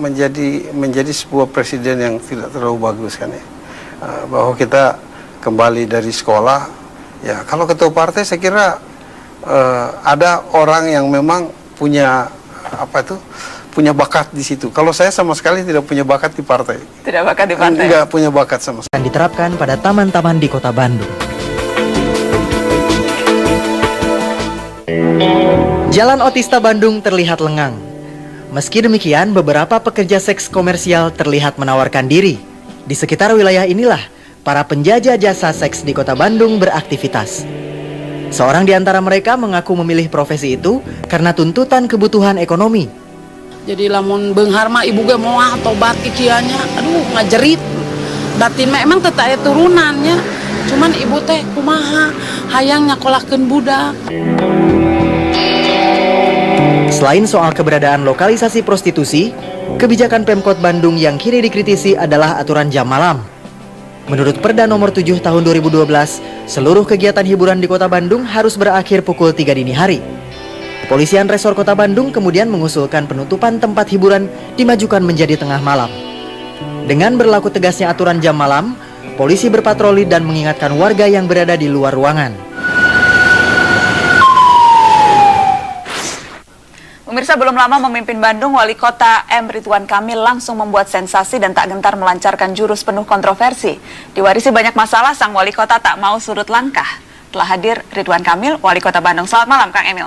menjadi sebuah presiden yang tidak terlalu bagus kan ya. Bahwa kita kembali dari sekolah, ya kalau ketua partai saya kira ada orang yang memang punya punya bakat di situ. Kalau saya sama sekali tidak punya bakat di partai. Tidak bakat di partai? Enggak punya bakat sama sekali. Akan diterapkan pada taman-taman di Kota Bandung. Jalan Otista Bandung terlihat lengang. Meski demikian, beberapa pekerja seks komersial terlihat menawarkan diri. Di sekitar wilayah inilah, para penjajah jasa seks di Kota Bandung beraktivitas. Seorang di antara mereka mengaku memilih profesi itu karena tuntutan kebutuhan ekonomi. Jadi lamun beunghar mah ibu ge moal tobat kikianya, aduh ngajerit. Batin mah emang teu aya turunannya. Cuman ibu teh kumaha hayang nyakolahkeun budak. Selain soal keberadaan lokalisasi prostitusi, kebijakan Pemkot Bandung yang kini dikritisi adalah aturan jam malam. Menurut Perda nomor 7 tahun 2012, seluruh kegiatan hiburan di Kota Bandung harus berakhir pukul 3 dini hari. Kepolisian Resor Kota Bandung kemudian mengusulkan penutupan tempat hiburan dimajukan menjadi tengah malam. Dengan berlaku tegasnya aturan jam malam, polisi berpatroli dan mengingatkan warga yang berada di luar ruangan. Pemirsa, belum lama memimpin Bandung, Wali Kota M. Ridwan Kamil langsung membuat sensasi dan tak gentar melancarkan jurus penuh kontroversi. Diwarisi banyak masalah, sang Wali Kota tak mau surut langkah. Telah hadir Ridwan Kamil, Wali Kota Bandung. Selamat malam, Kang Emil.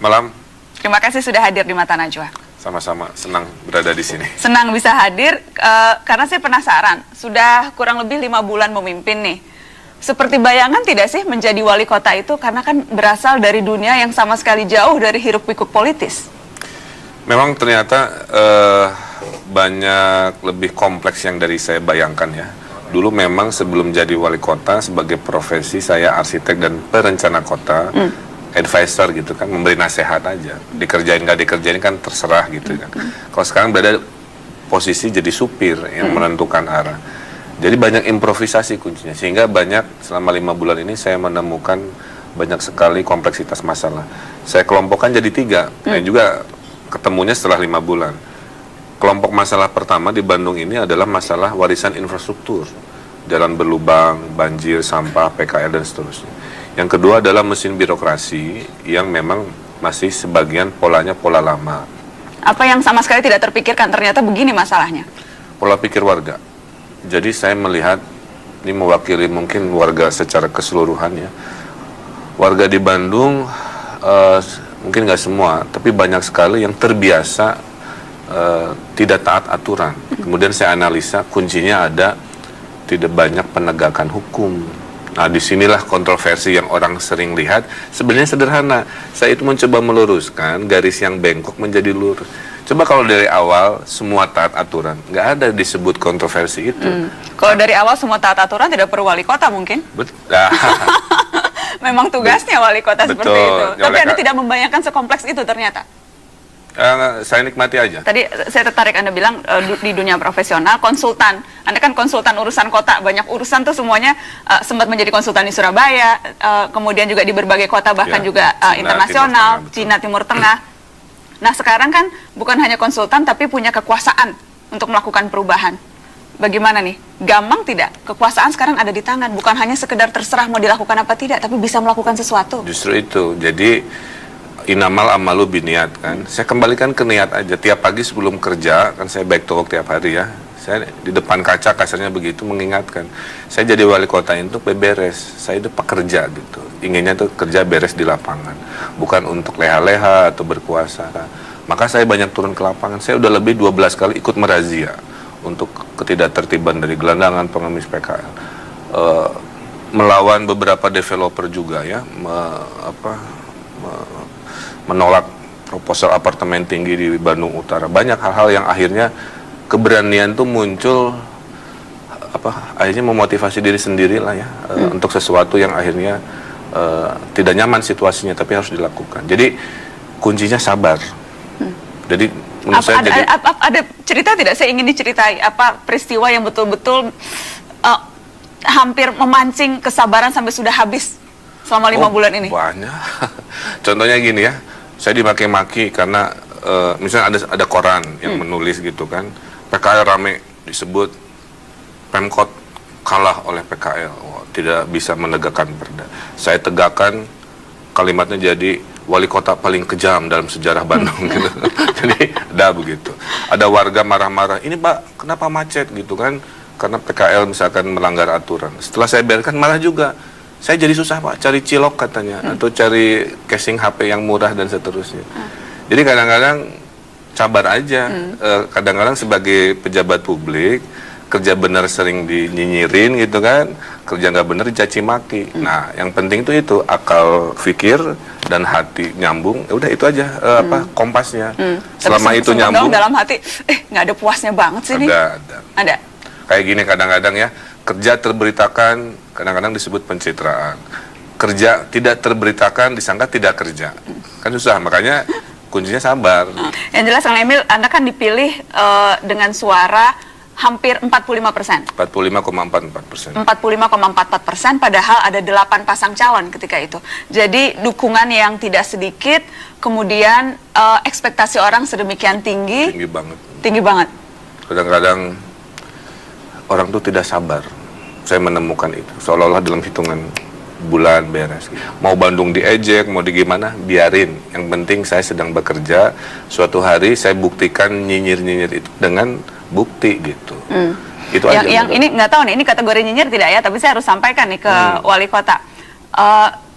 Malam. Terima kasih sudah hadir di Mata Najwa. Sama-sama, senang berada di sini. Senang bisa hadir, karena saya penasaran. Sudah kurang lebih 5 bulan memimpin nih. Seperti bayangan tidak sih menjadi wali kota itu, karena kan berasal dari dunia yang sama sekali jauh dari hiruk pikuk politis. Memang ternyata banyak lebih kompleks yang dari saya bayangkan ya. Dulu memang sebelum jadi wali kota, sebagai profesi saya arsitek dan perencana kota, advisor gitu kan, memberi nasihat aja. Dikerjain nggak dikerjain kan terserah gitu kan. Kalau sekarang berada posisi jadi supir yang menentukan arah. Jadi banyak improvisasi kuncinya, sehingga banyak selama 5 bulan ini saya menemukan banyak sekali kompleksitas masalah. Saya kelompokkan jadi 3, dan juga ketemunya setelah 5 bulan. Kelompok masalah pertama di Bandung ini adalah masalah warisan infrastruktur, jalan berlubang, banjir, sampah, PKL dan seterusnya. Yang kedua adalah mesin birokrasi yang memang masih sebagian polanya pola lama. Apa yang sama sekali tidak terpikirkan, ternyata begini masalahnya. Pola pikir warga. Jadi saya melihat, ini mewakili mungkin warga secara keseluruhan ya. Warga di Bandung, mungkin nggak semua, tapi banyak sekali yang terbiasa tidak taat aturan. Kemudian saya analisa, kuncinya ada tidak banyak penegakan hukum. Nah, disinilah kontroversi yang orang sering lihat. Sebenarnya sederhana. Saya itu mencoba meluruskan garis yang bengkok menjadi lurus. Coba kalau dari awal semua taat aturan, nggak ada disebut kontroversi itu. Kalau dari awal semua taat aturan tidak perlu wali kota mungkin? Memang tugasnya wali kota seperti itu. Tapi Anda tidak membayangkan sekompleks itu ternyata. Saya nikmati aja. Tadi saya tertarik Anda bilang di dunia profesional, konsultan. Anda kan konsultan urusan kota, banyak urusan tuh semuanya sempat menjadi konsultan di Surabaya, kemudian juga di berbagai kota, bahkan juga internasional, Cina, Timur Tengah. Nah sekarang kan bukan hanya konsultan tapi punya kekuasaan untuk melakukan perubahan. Bagaimana nih? Gampang tidak? Kekuasaan sekarang ada di tangan, bukan hanya sekedar terserah mau dilakukan apa tidak, tapi bisa melakukan sesuatu. Justru itu. Jadi inamal amalu biniat kan. Saya kembalikan ke niat aja. Tiap pagi sebelum kerja kan saya back to work tiap hari ya. Saya di depan kaca kasarnya begitu mengingatkan. Saya jadi wali kota itu beberes. Saya itu pekerja gitu. Inginnya tuh kerja beres di lapangan. Bukan untuk leha-leha atau berkuasa. Maka saya banyak turun ke lapangan. Saya udah lebih 12 kali ikut merazia untuk ketidaktertiban dari gelandangan pengemis PKL. Melawan beberapa developer juga ya. Menolak proposal apartemen tinggi di Bandung Utara. Banyak hal-hal yang akhirnya keberanian tuh muncul akhirnya memotivasi diri sendiri lah ya untuk sesuatu yang akhirnya tidak nyaman situasinya tapi harus dilakukan. Jadi kuncinya sabar. Jadi menurut saya ada cerita tidak? Saya ingin diceritai apa peristiwa yang betul-betul hampir memancing kesabaran sampai sudah habis selama 5 bulan ini. Banyak. Contohnya gini ya. Saya dimaki-maki karena misalnya ada koran yang menulis gitu kan, PKL rame disebut Pemkot kalah oleh PKL, tidak bisa menegakkan perda. Saya tegakkan, kalimatnya jadi wali kota paling kejam dalam sejarah Bandung gitu. Jadi ada begitu. Ada warga marah-marah, ini Pak kenapa macet gitu kan, karena PKL misalkan melanggar aturan. Setelah saya bereskan marah juga. Saya jadi susah Pak, cari cilok katanya, atau cari casing HP yang murah dan seterusnya. Jadi kadang-kadang sabar aja, kadang-kadang sebagai pejabat publik, kerja benar sering dinyinyirin gitu kan, kerja nggak benar dicaci maki. Nah, yang penting itu akal pikir dan hati nyambung, ya udah itu aja kompasnya. Selama itu nyambung. Dalam hati, nggak ada puasnya banget sih nih. Ada. Kayak gini kadang-kadang ya. Kerja terberitakan kadang-kadang disebut pencitraan. Kerja tidak terberitakan disangka tidak kerja. Kan susah, makanya kuncinya sabar. Yang jelas Kang Emil, Anda kan dipilih dengan suara hampir 45%. 45,44%. 45,44%, padahal ada 8 pasang calon ketika itu. Jadi dukungan yang tidak sedikit, kemudian ekspektasi orang sedemikian tinggi. Tinggi banget. Tinggi banget. Kadang-kadang orang tuh tidak sabar. Saya menemukan itu. Seolah-olah dalam hitungan bulan beres. Mau Bandung diejek, mau di gimana, biarin. Yang penting saya sedang bekerja. Suatu hari saya buktikan nyinyir-nyinyir itu dengan bukti gitu. Itu aja. Yang ini nggak tahu nih, ini kategori nyinyir tidak ya? Tapi saya harus sampaikan nih ke wali kota.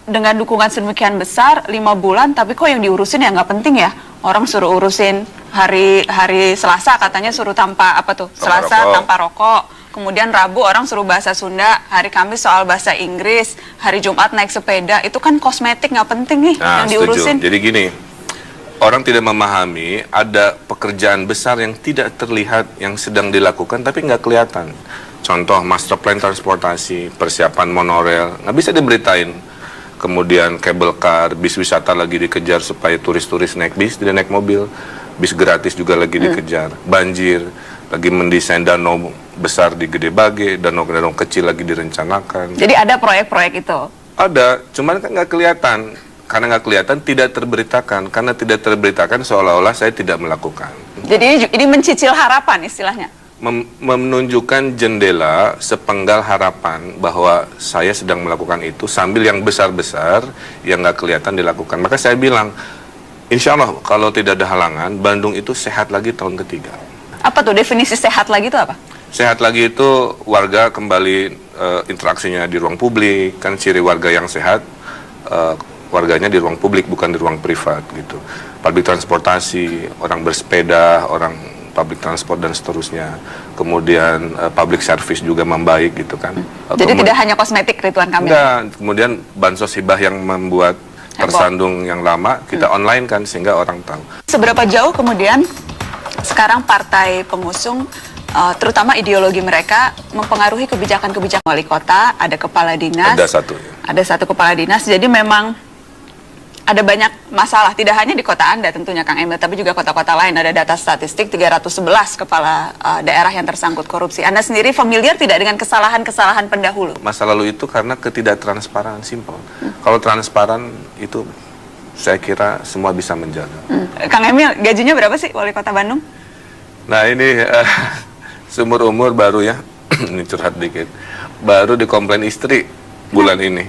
Dengan dukungan sedemikian besar, 5 bulan, tapi kok yang diurusin ya nggak penting ya? Orang suruh urusin hari Selasa katanya suruh tanpa Selasa tanpa rokok. Kemudian Rabu orang suruh bahasa Sunda, hari Kamis soal bahasa Inggris, hari Jumat naik sepeda, itu kan kosmetik nggak penting nih yang diurusin. Jadi gini, orang tidak memahami ada pekerjaan besar yang tidak terlihat yang sedang dilakukan tapi nggak kelihatan. Contoh master plan transportasi, persiapan monorail, nggak bisa diberitain. Kemudian cable car, bis wisata lagi dikejar supaya turis-turis naik bis, tidak naik mobil. Bis gratis juga lagi dikejar. Banjir, lagi mendesain danau besar di Gede Bage, danau-danau kecil lagi direncanakan. Jadi ada proyek-proyek itu? Ada, cuman kan nggak kelihatan. Karena nggak kelihatan, tidak terberitakan. Karena tidak terberitakan, seolah-olah saya tidak melakukan. Jadi ini mencicil harapan istilahnya? Menunjukkan jendela sepenggal harapan bahwa saya sedang melakukan itu sambil yang besar-besar yang nggak kelihatan dilakukan. Maka saya bilang, insya Allah kalau tidak ada halangan, Bandung itu sehat lagi tahun ketiga. Apa tuh definisi sehat lagi itu apa? Sehat lagi itu warga kembali interaksinya di ruang publik, kan ciri warga yang sehat, warganya di ruang publik bukan di ruang privat gitu. Public transportasi, orang bersepeda, orang public transport dan seterusnya. Kemudian public service juga membaik gitu kan. Jadi tidak hanya kosmetik, Ridwan Kamil? Enggak, kemudian bansos hibah yang membuat tersandung yang lama kita online kan sehingga orang tahu. Seberapa jauh kemudian sekarang partai pengusung terutama ideologi mereka mempengaruhi kebijakan-kebijakan wali kota, ada kepala dinas. Ada satu. Ya. Ada satu kepala dinas, jadi memang ada banyak masalah, tidak hanya di kota Anda tentunya Kang Emil, tapi juga kota-kota lain. Ada data statistik 311 kepala daerah yang tersangkut korupsi. Anda sendiri familiar tidak dengan kesalahan-kesalahan pendahulu? Masa lalu itu karena ketidaktransparan, simpel. Kalau transparan itu saya kira semua bisa menjaga. Kang Emil, gajinya berapa sih wali kota Bandung? Nah ini seumur umur baru ya, ini curhat dikit, baru dikomplain istri bulan ini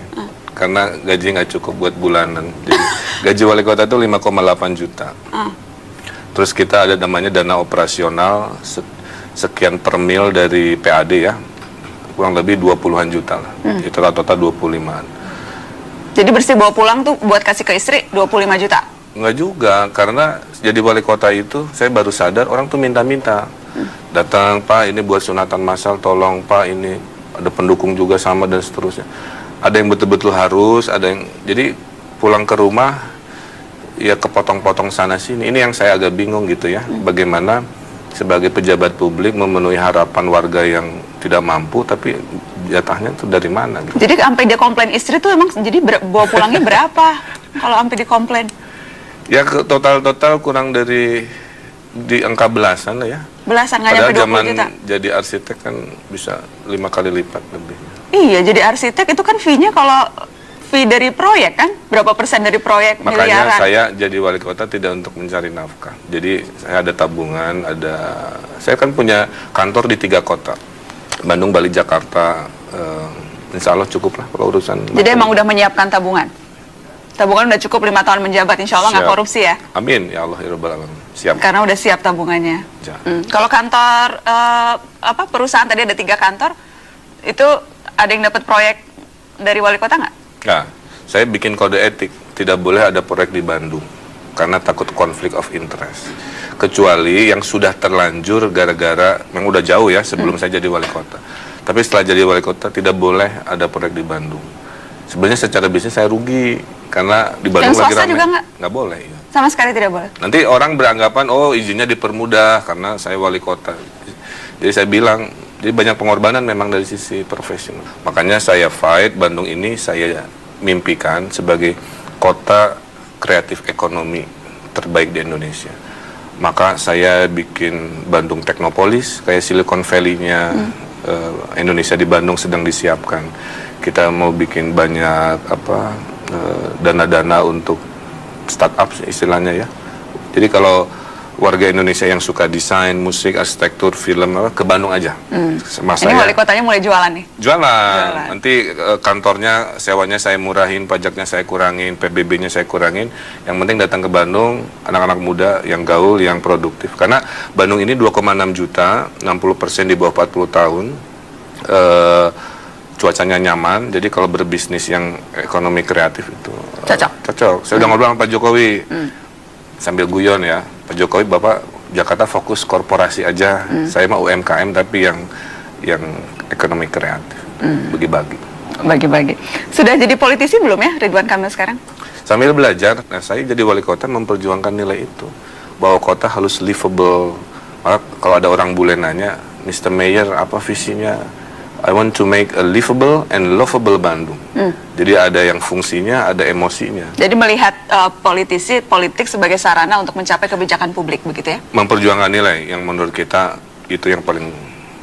karena gaji nggak cukup buat bulanan. Jadi gaji wali kota itu 5,8 juta. Terus kita ada namanya dana operasional sekian per mil dari PAD ya, kurang lebih 20-an juta lah. Itu rata-rata 25-an. Jadi bersih bawa pulang tuh buat kasih ke istri 25 juta? Enggak juga, karena jadi wali kota itu saya baru sadar orang tuh minta-minta. Datang, Pak, ini buat sunatan massal, tolong Pak, ini ada pendukung juga sama dan seterusnya. Ada yang betul-betul harus, ada yang jadi pulang ke rumah ya kepotong-potong sana sini. Ini yang saya agak bingung gitu ya. Bagaimana sebagai pejabat publik memenuhi harapan warga yang tidak mampu, tapi jatahnya itu dari mana gitu. Jadi sampai dia komplain istri tuh emang jadi bawa pulangnya berapa kalau sampai dikomplain? Ya total kurang dari di angka belasan lah ya. Belasan, nggak nyampe 20 juta? Jadi arsitek kan bisa 5 kali lipat lebih. Iya, jadi arsitek itu kan fee-nya kalau fee dari proyek kan? Berapa persen dari proyek Makanya miliaran? saya jadi wali kota tidak untuk mencari nafkah. Jadi saya ada tabungan, saya kan punya kantor di 3 kota. Bandung, Bali, Jakarta. Insya Allah cukup lah kalau urusan. Jadi emang udah menyiapkan tabungan? Tabungan udah cukup 5 tahun menjabat, insya Allah nggak korupsi ya? Amin, ya Allah, ya Rabbal Alamin. Siap. Karena udah siap tabungannya. Kalau kantor, perusahaan tadi ada 3 kantor, itu ada yang dapat proyek dari wali kota nggak? Nah, saya bikin kode etik, tidak boleh ada proyek di Bandung, karena takut konflik of interest. Kecuali yang sudah terlanjur gara-gara, yang udah jauh ya sebelum saya jadi wali kota. Tapi setelah jadi wali kota, tidak boleh ada proyek di Bandung. Sebenarnya secara bisnis saya rugi, karena di Bandung lagi ramai. Juga nggak boleh. Ya. Sama sekali tidak boleh? Nanti orang beranggapan, oh izinnya dipermudah karena saya wali kota. Jadi saya bilang, jadi banyak pengorbanan memang dari sisi profesional. Makanya saya fight, Bandung ini saya mimpikan sebagai kota kreatif ekonomi terbaik di Indonesia. Maka saya bikin Bandung Teknopolis, kayak Silicon Valley-nya Indonesia di Bandung sedang disiapkan. Kita mau bikin banyak dana-dana untuk startup istilahnya ya. Jadi kalau warga Indonesia yang suka desain, musik, arsitektur, film ke Bandung aja. Ini wali kotanya mulai jualan nih? Jualan. Nanti kantornya, sewanya saya murahin, pajaknya saya kurangin, PBB-nya saya kurangin. Yang penting datang ke Bandung, anak-anak muda yang gaul, yang produktif. Karena Bandung ini 2,6 juta, 60% di bawah 40 tahun. Cuacanya nyaman, jadi kalau berbisnis yang ekonomi kreatif itu cocok. Saya udah ngobrol sama Pak Jokowi sambil guyon ya, Pak Jokowi, Bapak Jakarta fokus korporasi aja, saya mah UMKM tapi yang ekonomi kreatif, bagi-bagi. Sudah jadi politisi belum ya Ridwan Kamil sekarang? Sambil belajar, nah saya jadi wali kota memperjuangkan nilai itu, bahwa kota harus livable. Maka kalau ada orang bule nanya, Mr. Mayor apa visinya? I want to make a livable and lovable Bandung. Jadi ada yang fungsinya, ada emosinya. Jadi melihat politik sebagai sarana untuk mencapai kebijakan publik, begitu ya? Memperjuangkan nilai yang menurut kita itu yang paling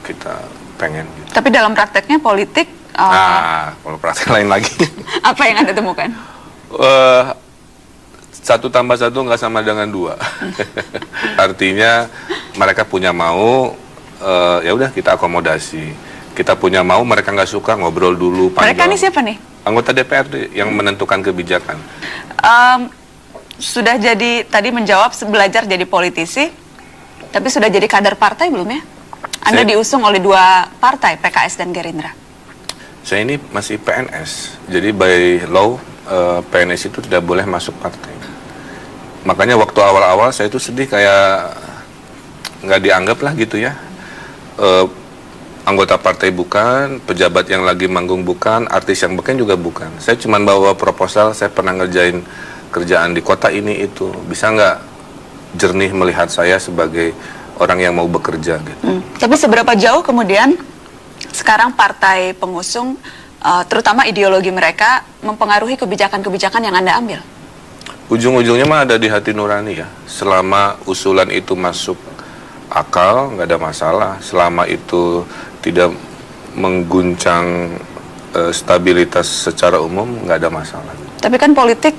kita pengen. Gitu. Tapi dalam prakteknya politik... Kalau praktek lain lagi. Apa yang Anda temukan? 1 tambah 1 nggak sama dengan 2. Artinya mereka punya mau, ya udah kita akomodasi. Kita punya mau, mereka nggak suka, ngobrol dulu panjang. Mereka ini siapa nih? Anggota DPRD yang menentukan kebijakan. Sudah jadi, tadi menjawab belajar jadi politisi, tapi sudah jadi kader partai belum ya? Anda diusung oleh 2 partai, PKS dan Gerindra. Saya ini masih PNS, jadi by law PNS itu tidak boleh masuk partai. Makanya waktu awal-awal saya itu sedih, kayak nggak dianggap lah gitu ya. Anggota partai bukan, pejabat yang lagi manggung bukan, artis yang bukan juga bukan. Saya cuma bawa proposal, saya pernah ngerjain kerjaan di kota ini itu. Bisa nggak jernih melihat saya sebagai orang yang mau bekerja gitu. Tapi seberapa jauh kemudian sekarang partai pengusung, terutama ideologi mereka, mempengaruhi kebijakan-kebijakan yang Anda ambil? Ujung-ujungnya mah ada di hati nurani ya. Selama usulan itu masuk akal, nggak ada masalah. Selama itu tidak mengguncang stabilitas secara umum, nggak ada masalah. Tapi kan politik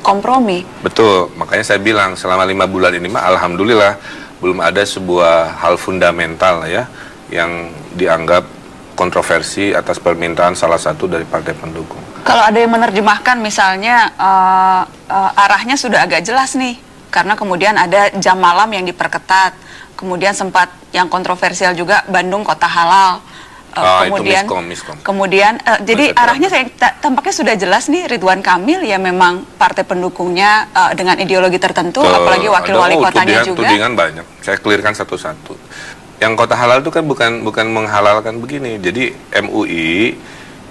kompromi. Betul, makanya saya bilang selama 5 bulan ini mah alhamdulillah belum ada sebuah hal fundamental ya yang dianggap kontroversi atas permintaan salah satu dari partai pendukung. Kalau ada yang menerjemahkan misalnya arahnya sudah agak jelas nih, karena kemudian ada jam malam yang diperketat, kemudian sempat yang kontroversial juga Bandung kota halal. Kemudian, itu miskom. Kemudian jadi arahnya tampaknya sudah jelas nih, Ridwan Kamil ya memang partai pendukungnya dengan ideologi tertentu, apalagi wakil wali kotanya juga. Tudingan banyak. Saya clearkan satu-satu. Yang kota halal itu kan bukan menghalalkan begini. Jadi MUI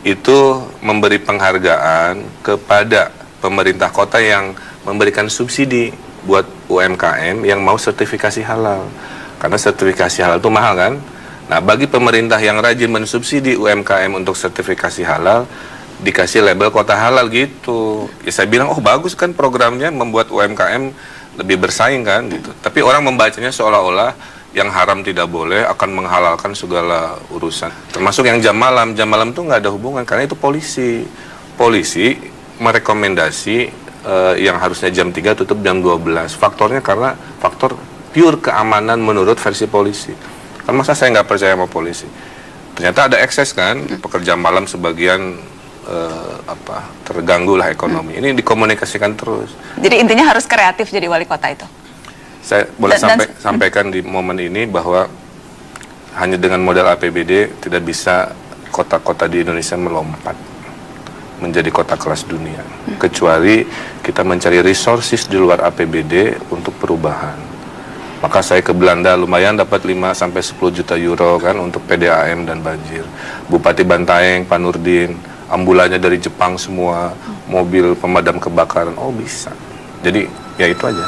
itu memberi penghargaan kepada pemerintah kota yang memberikan subsidi buat UMKM yang mau sertifikasi halal. Karena sertifikasi halal itu mahal kan? Nah, bagi pemerintah yang rajin mensubsidi UMKM untuk sertifikasi halal, dikasih label kota halal gitu. Ya saya bilang, oh bagus kan programnya membuat UMKM lebih bersaing kan gitu. Tapi orang membacanya seolah-olah yang haram tidak boleh akan menghalalkan segala urusan. Termasuk yang jam malam. Jam malam itu nggak ada hubungan karena itu polisi. Polisi merekomendasi yang harusnya jam 3 tutup jam 12. Faktornya karena faktor pure keamanan menurut versi polisi. Kan masa saya nggak percaya sama polisi. Ternyata ada ekses kan, pekerja malam sebagian terganggu lah ekonomi. Ini dikomunikasikan terus. Jadi intinya harus kreatif jadi wali kota itu. Saya boleh sampaikan di momen ini bahwa hanya dengan modal APBD tidak bisa kota-kota di Indonesia melompat menjadi kota kelas dunia. Kecuali kita mencari resources di luar APBD untuk perubahan. Maka saya ke Belanda lumayan dapat 5-10 juta euro kan untuk PDAM dan banjir. Bupati Bantaeng, Pak Nurdin, ambulannya dari Jepang semua, mobil pemadam kebakaran, oh bisa. Jadi ya itu aja.